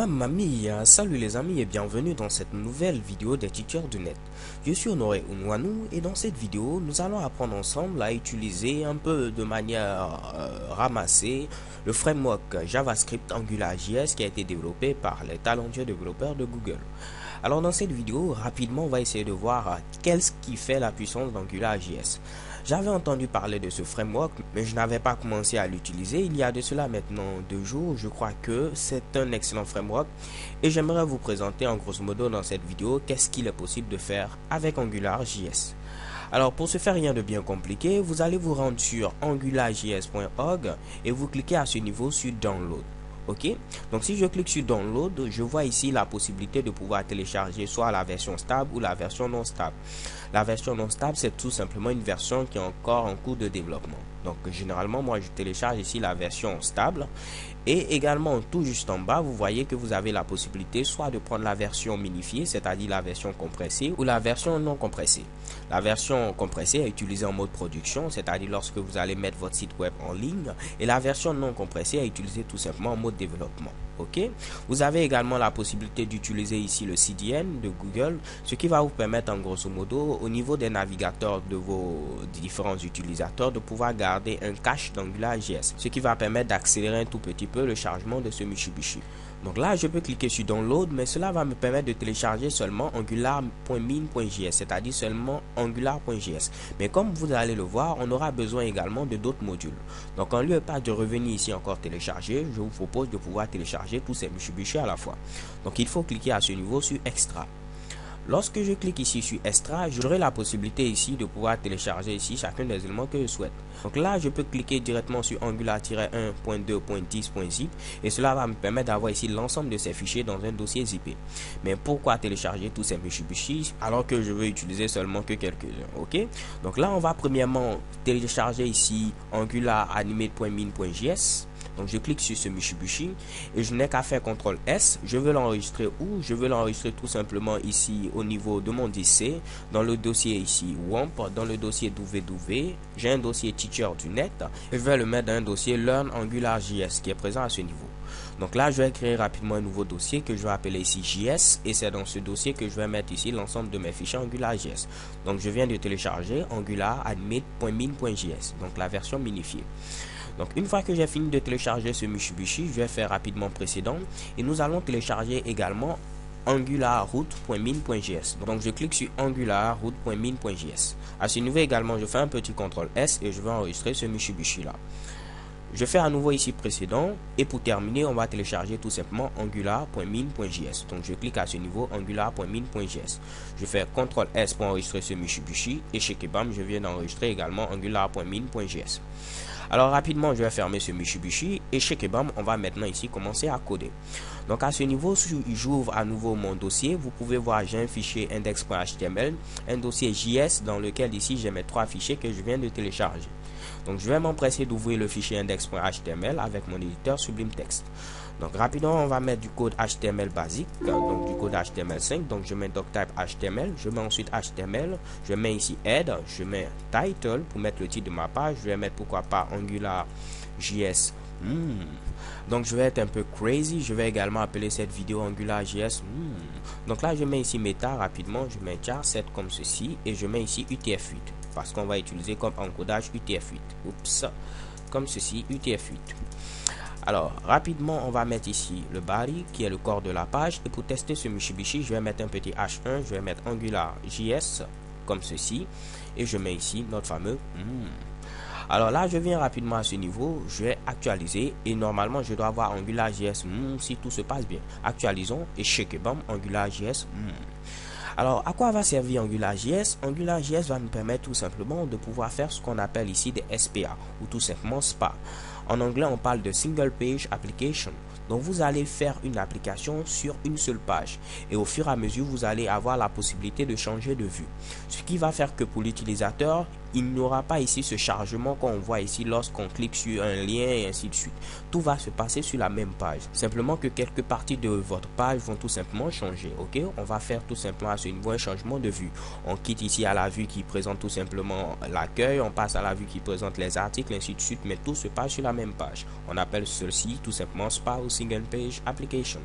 Mamma mia, salut les amis et bienvenue dans cette nouvelle vidéo des teachers du net. Je suis Honoré Unwanou et dans cette vidéo, nous allons apprendre ensemble à utiliser un peu de manière ramassée le framework JavaScript AngularJS qui a été développé par les talentueux développeurs de Google. Alors dans cette vidéo, rapidement, on va essayer de voir qu'est-ce qui fait la puissance d'AngularJS. J'avais entendu parler de ce framework, mais je n'avais pas commencé à l'utiliser. Il y a de cela maintenant 2 jours. Je crois que c'est un excellent framework et j'aimerais vous présenter en grosso modo dans cette vidéo qu'est-ce qu'il est possible de faire avec AngularJS. Alors pour ce faire, rien de bien compliqué, vous allez vous rendre sur angularjs.org et vous cliquez à ce niveau sur Download. Ok, donc si je clique sur Download, je vois ici la possibilité de pouvoir télécharger soit la version stable ou la version non stable. La version non stable, c'est tout simplement une version qui est encore en cours de développement. Donc généralement, moi je télécharge ici la version stable. Et également, tout juste en bas, vous voyez que vous avez la possibilité soit de prendre la version minifiée, c'est-à-dire la version compressée, ou la version non compressée. La version compressée est utilisée en mode production, c'est-à-dire lorsque vous allez mettre votre site web en ligne, et la version non compressée est utilisée tout simplement en mode développement. Ok, vous avez également la possibilité d'utiliser ici le CDN de Google, ce qui va vous permettre en grosso modo au niveau des navigateurs de vos différents utilisateurs de pouvoir garder un cache d'AngularJS, ce qui va permettre d'accélérer un tout petit peu le chargement de ce Mitsubishi. Donc là, je peux cliquer sur Download, mais cela va me permettre de télécharger seulement angular.min.js, c'est-à-dire seulement angular.js. Mais comme vous allez le voir, on aura besoin également de d'autres modules. Donc en lieu de revenir ici encore télécharger, je vous propose de pouvoir télécharger tous ces Mitsubishi à la fois. Donc il faut cliquer à ce niveau sur Extra. Lorsque je clique ici sur Extra, j'aurai la possibilité ici de pouvoir télécharger ici chacun des éléments que je souhaite. Donc là, je peux cliquer directement sur angular-1.2.10.zip et cela va me permettre d'avoir ici l'ensemble de ces fichiers dans un dossier zippé. Mais pourquoi télécharger tous ces Mitsubishi alors que je veux utiliser seulement que quelques-uns? Ok. Donc là, on va premièrement télécharger ici angular-animate.min.js. Donc je clique sur ce Mitsubishi et je n'ai qu'à faire CTRL S. Je veux l'enregistrer où? Je veux l'enregistrer tout simplement ici au niveau de mon DC, dans le dossier ici WAMP, dans le dossier www. J'ai un dossier teacher du net et je vais le mettre dans un dossier Learn AngularJS qui est présent à ce niveau. Donc là, je vais créer rapidement un nouveau dossier que je vais appeler ici JS et c'est dans ce dossier que je vais mettre ici l'ensemble de mes fichiers AngularJS. Donc je viens de télécharger angular-animate.min.js, donc la version minifiée. Donc une fois que j'ai fini de télécharger ce Mitsubishi, je vais faire rapidement précédent et nous allons télécharger également angular-root.min.js. Donc je clique sur angular-root.min.js. À ce niveau également, je fais un petit CTRL S et je vais enregistrer ce Mitsubishi là. Je fais à nouveau ici précédent et pour terminer, on va télécharger tout simplement angular.min.js. Donc je clique à ce niveau angular.min.js. Je fais CTRL S pour enregistrer ce Mitsubishi et chez Kebam, je viens d'enregistrer également angular.min.js. Alors rapidement, je vais fermer ce Mitsubishi et chez Kebam, on va maintenant ici commencer à coder. Donc à ce niveau, si j'ouvre à nouveau mon dossier, vous pouvez voir j'ai un fichier index.html, un dossier JS dans lequel ici j'ai mes 3 fichiers que je viens de télécharger. Donc je vais m'empresser d'ouvrir le fichier index.html avec mon éditeur Sublime Text. Donc rapidement, on va mettre du code HTML basique, donc du code HTML5. Donc je mets doctype HTML, je mets ensuite HTML, je mets ici head, je mets title pour mettre le titre de ma page, je vais mettre pourquoi pas AngularJS. Donc je vais être un peu crazy, je vais également appeler cette vidéo AngularJS. Donc là je mets ici meta rapidement, je mets jar7 comme ceci et je mets ici UTF-8 parce qu'on va utiliser comme encodage UTF-8. Oups, comme ceci UTF-8. Alors rapidement on va mettre ici le body qui est le corps de la page et pour tester ce Mitsubishi je vais mettre un petit H1, je vais mettre AngularJS comme ceci et je mets ici notre fameux Alors là je viens rapidement à ce niveau, je vais actualiser et normalement je dois avoir AngularJS si tout se passe bien. Actualisons et check bam AngularJS Alors, à quoi va servir AngularJS? AngularJS va nous permettre tout simplement de pouvoir faire ce qu'on appelle ici des SPA ou tout simplement SPA. En anglais, on parle de Single Page Application. Donc, vous allez faire une application sur une seule page et au fur et à mesure, vous allez avoir la possibilité de changer de vue. Ce qui va faire que pour l'utilisateur, il n'y aura pas ici ce chargement qu'on voit ici lorsqu'on clique sur un lien et ainsi de suite. Tout va se passer sur la même page. Simplement que quelques parties de votre page vont tout simplement changer. Ok, on va faire tout simplement à ce niveau un changement de vue. On quitte ici à la vue qui présente tout simplement l'accueil, on passe à la vue qui présente les articles, ainsi de suite, mais tout se passe sur la même page. On appelle ceci tout simplement SPA ou Single Page Application.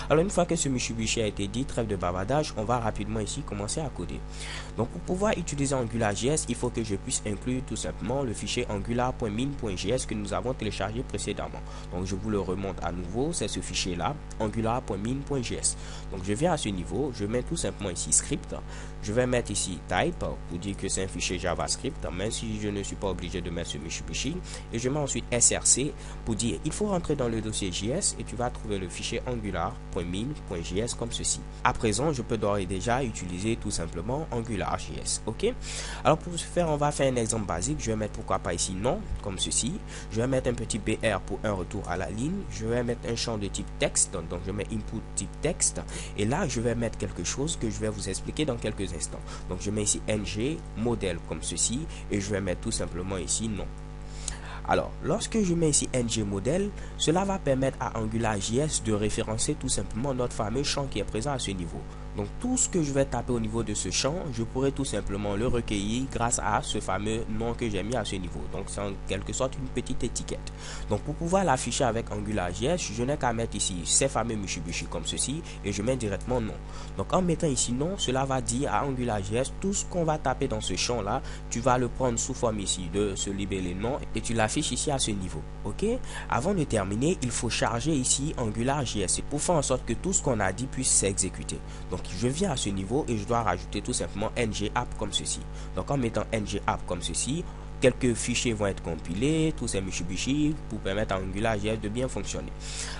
Alors une fois que ce Mitsubishi a été dit, trêve de bavardage, on va rapidement ici commencer à coder. Donc pour pouvoir utiliser AngularJS, il faut que je puisse inclure tout simplement le fichier angular.min.js que nous avons téléchargé précédemment. Donc je vous le remonte à nouveau, c'est ce fichier là, angular.min.js. Donc je viens à ce niveau, je mets tout simplement ici script, je vais mettre ici type pour dire que c'est un fichier JavaScript, même si je ne suis pas obligé de mettre ce Mitsubishi, et je mets ensuite src pour dire il faut rentrer dans le dossier JS et tu vas trouver le fichier angular.min.js comme ceci. À présent, je peux d'ores et déjà utiliser tout simplement AngularJS. Ok, alors pour ce faire, on va faire un exemple basique. Je vais mettre pourquoi pas ici non comme ceci. Je vais mettre un petit br pour un retour à la ligne. Je vais mettre un champ de type texte, donc je mets input type texte, et là je vais mettre quelque chose que je vais vous expliquer dans quelques instants. Donc je mets ici ng modèle comme ceci et je vais mettre tout simplement ici non. Alors, lorsque je mets ici ng modèle, cela va permettre à AngularJS de référencer tout simplement notre fameux champ qui est présent à ce niveau. Donc tout ce que je vais taper au niveau de ce champ, je pourrais tout simplement le recueillir grâce à ce fameux nom que j'ai mis à ce niveau. Donc c'est en quelque sorte une petite étiquette. Donc pour pouvoir l'afficher avec AngularJS, je n'ai qu'à mettre ici ces fameux Mitsubishi comme ceci et je mets directement non. Donc en mettant ici non, cela va dire à AngularJS tout ce qu'on va taper dans ce champ là, tu vas le prendre sous forme ici de ce libellé non et tu l'affiches ici à ce niveau. Ok, avant de terminer, il faut charger ici AngularJS pour faire en sorte que tout ce qu'on a dit puisse s'exécuter. Donc je viens à ce niveau et je dois rajouter tout simplement ng-app comme ceci. Donc en mettant ng-app comme ceci, quelques fichiers vont être compilés, tous ces Mitsubishi, pour permettre à AngularJS de bien fonctionner.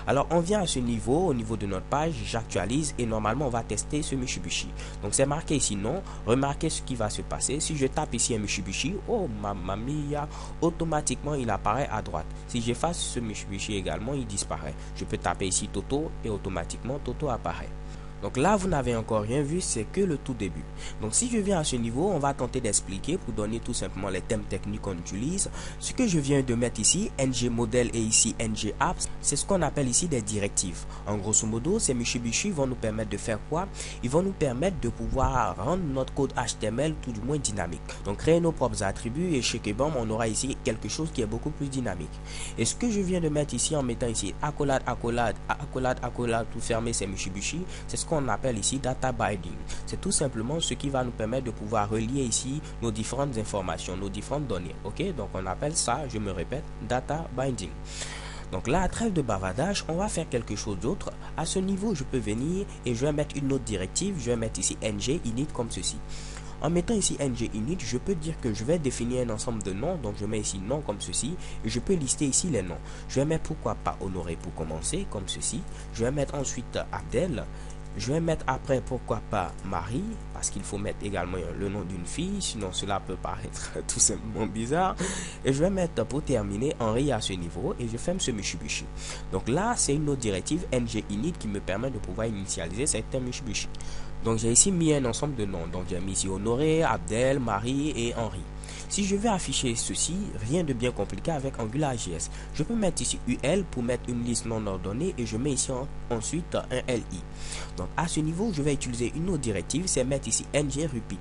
Alors on vient à ce niveau, au niveau de notre page, j'actualise et normalement on va tester ce Mitsubishi. Donc c'est marqué ici non, remarquez ce qui va se passer. Si je tape ici un Mitsubishi, oh mamma mia, automatiquement il apparaît à droite. Si j'efface ce Mitsubishi également, il disparaît. Je peux taper ici Toto et automatiquement Toto apparaît. Donc là, vous n'avez encore rien vu, c'est que le tout début. Donc si je viens à ce niveau, on va tenter d'expliquer pour donner tout simplement les thèmes techniques qu'on utilise. Ce que je viens de mettre ici, ng-model et ici ng-apps, c'est ce qu'on appelle ici des directives. En grosso modo, ces Mitsubishi vont nous permettre de faire quoi? Ils vont nous permettre de pouvoir rendre notre code HTML tout du moins dynamique. Donc créer nos propres attributs et chez Kebam, on aura ici quelque chose qui est beaucoup plus dynamique. Et ce que je viens de mettre ici en mettant ici accolade, accolade, accolade, accolade, tout fermer ces Mitsubishi, c'est ce qu'on appelle ici data binding. C'est tout simplement ce qui va nous permettre de pouvoir relier ici nos différentes informations, nos différentes données. Ok, donc on appelle ça, je me répète, data binding. Donc là, à trêve de bavardage, on va faire quelque chose d'autre. À ce niveau, je peux venir et je vais mettre une autre directive. Je vais mettre ici ng init comme ceci. En mettant ici ng init, je peux dire que je vais définir un ensemble de noms. Donc je mets ici nom comme ceci et je peux lister ici les noms. Je vais mettre pourquoi pas Honoré pour commencer comme ceci. Je vais mettre ensuite Abdel. Je vais mettre après pourquoi pas Marie, parce qu'il faut mettre également le nom d'une fille, sinon cela peut paraître tout simplement bizarre. Et je vais mettre pour terminer Henri à ce niveau et je ferme ce Mitsubishi. Donc là, c'est une autre directive ng init qui me permet de pouvoir initialiser certains Mitsubishi. Donc j'ai ici mis un ensemble de noms. Donc j'ai mis ici Honoré, Abdel, Marie et Henri. Si je vais afficher ceci, rien de bien compliqué avec AngularJS. Je peux mettre ici UL pour mettre une liste non ordonnée et je mets ici ensuite un LI. Donc à ce niveau, je vais utiliser une autre directive, c'est mettre ici ng-repeat.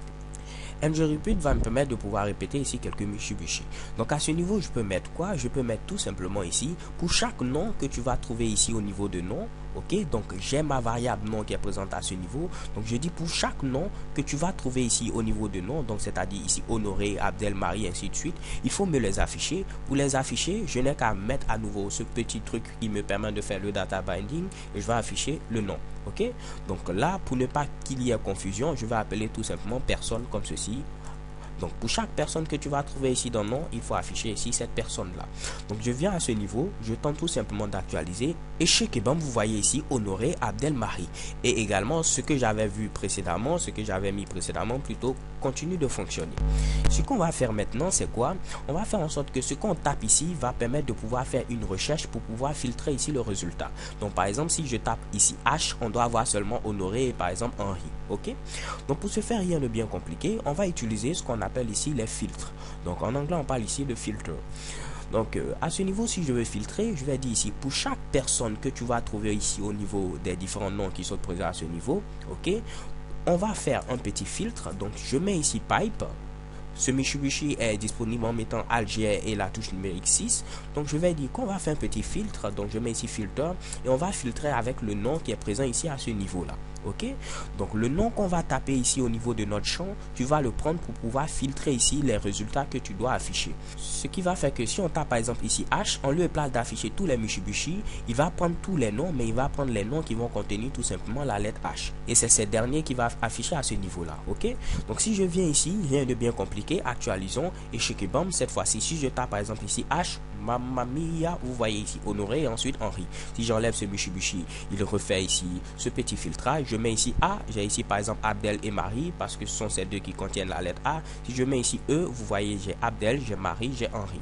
ng-repeat va me permettre de pouvoir répéter ici quelques Mitsubishi. Donc à ce niveau, je peux mettre quoi? Je peux mettre tout simplement ici, pour chaque nom que tu vas trouver ici au niveau de nom, ok, donc j'ai ma variable nom qui est présente à ce niveau. Donc je dis pour chaque nom que tu vas trouver ici au niveau de nom, donc c'est-à-dire ici Honoré, Abdel, Marie, ainsi de suite, il faut me les afficher. Pour les afficher, je n'ai qu'à mettre à nouveau ce petit truc qui me permet de faire le data binding et je vais afficher le nom. Ok, donc là, pour ne pas qu'il y ait confusion, je vais appeler tout simplement personne comme ceci. Donc pour chaque personne que tu vas trouver ici dans le nom, il faut afficher ici cette personne-là. Donc je viens à ce niveau, je tente tout simplement d'actualiser. Et chez Kebam, vous voyez ici Honoré, Abdel, Marie. Et également ce que j'avais vu précédemment, ce que j'avais mis précédemment plutôt, continue de fonctionner. Ce qu'on va faire maintenant, c'est quoi? On va faire en sorte que ce qu'on tape ici va permettre de pouvoir faire une recherche pour pouvoir filtrer ici le résultat. Donc par exemple, si je tape ici H, on doit avoir seulement Honoré et par exemple Henri. Ok, donc pour ce faire, rien de bien compliqué, on va utiliser ce qu'on appelle ici les filtres. Donc en anglais, on parle ici de filter. Donc à ce niveau, si je veux filtrer, je vais dire ici pour chaque personne que tu vas trouver ici au niveau des différents noms qui sont présents à ce niveau, ok, on va faire un petit filtre. Donc je mets ici pipe. Ce Mitsubishi est disponible en mettant Alger et la touche numérique 6. Donc je vais dire qu'on va faire un petit filtre. Donc je mets ici filter et on va filtrer avec le nom qui est présent ici à ce niveau là. Ok, donc le nom qu'on va taper ici au niveau de notre champ, tu vas le prendre pour pouvoir filtrer ici les résultats que tu dois afficher. Ce qui va faire que si on tape par exemple ici H, en lieu et place d'afficher tous les Mitsubishi, il va prendre tous les noms, mais il va prendre les noms qui vont contenir tout simplement la lettre H. Et c'est ces derniers qui va afficher à ce niveau là. Ok, donc si je viens ici, rien de bien compliqué, actualisons et Shekebam. Cette fois-ci, si je tape par exemple ici H, Mamma Mia, vous voyez ici Honoré et ensuite Henri. Si j'enlève ce Mitsubishi, il refait ici ce petit filtrage. Je mets ici A, j'ai ici par exemple Abdel et Marie parce que ce sont ces deux qui contiennent la lettre A. Si je mets ici E, vous voyez j'ai Abdel, j'ai Marie, j'ai Henri.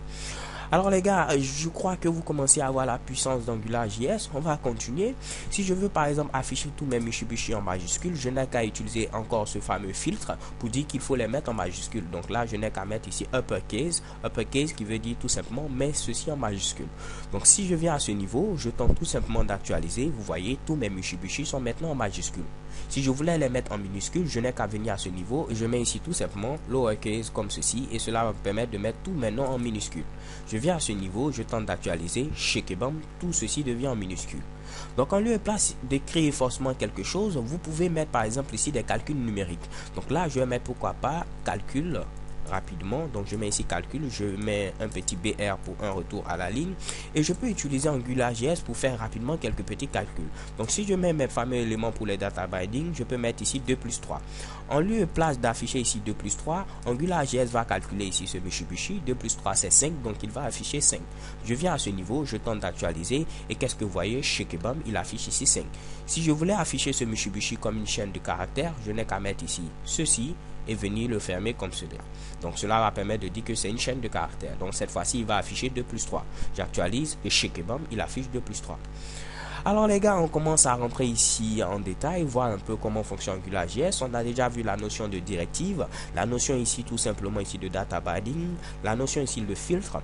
Alors les gars, je crois que vous commencez à avoir la puissance d'AngularJS. On va continuer. Si je veux par exemple afficher tous mes Mitsubishi en majuscule, je n'ai qu'à utiliser encore ce fameux filtre pour dire qu'il faut les mettre en majuscule. Donc là, je n'ai qu'à mettre ici uppercase. Uppercase qui veut dire tout simplement mets ceci en majuscule. Donc si je viens à ce niveau, je tente tout simplement d'actualiser. Vous voyez, tous mes Mitsubishi sont maintenant en majuscule. Si je voulais les mettre en minuscule, je n'ai qu'à venir à ce niveau et je mets ici tout simplement lowercase comme ceci et cela va me permettre de mettre tous mes noms en minuscule. Je viens à ce niveau, je tente d'actualiser, Shekebam, tout ceci devient en minuscule. Donc en lieu et place d'écrire forcément quelque chose, vous pouvez mettre par exemple ici des calculs numériques. Donc là, je vais mettre pourquoi pas calcul rapidement. Donc je mets ici calcul, je mets un petit BR pour un retour à la ligne et je peux utiliser AngularJS pour faire rapidement quelques petits calculs. Donc si je mets mes fameux éléments pour les data binding, je peux mettre ici 2 plus 3. En lieu et place d'afficher ici 2 plus 3, AngularJS va calculer ici ce Mitsubishi. 2 plus 3 c'est 5, donc il va afficher 5. Je viens à ce niveau, je tente d'actualiser et qu'est-ce que vous voyez? Shekebam, il affiche ici 5. Si je voulais afficher ce Mitsubishi comme une chaîne de caractères, je n'ai qu'à mettre ici ceci et venir le fermer comme cela. Donc cela va permettre de dire que c'est une chaîne de caractères. Donc cette fois-ci, il va afficher 2 plus 3. J'actualise et Shekebam, il affiche 2 plus 3. Alors les gars, on commence à rentrer ici en détail, voir un peu comment fonctionne AngularJS. On a déjà vu la notion de directive, la notion ici tout simplement ici de data binding, la notion ici de filtre.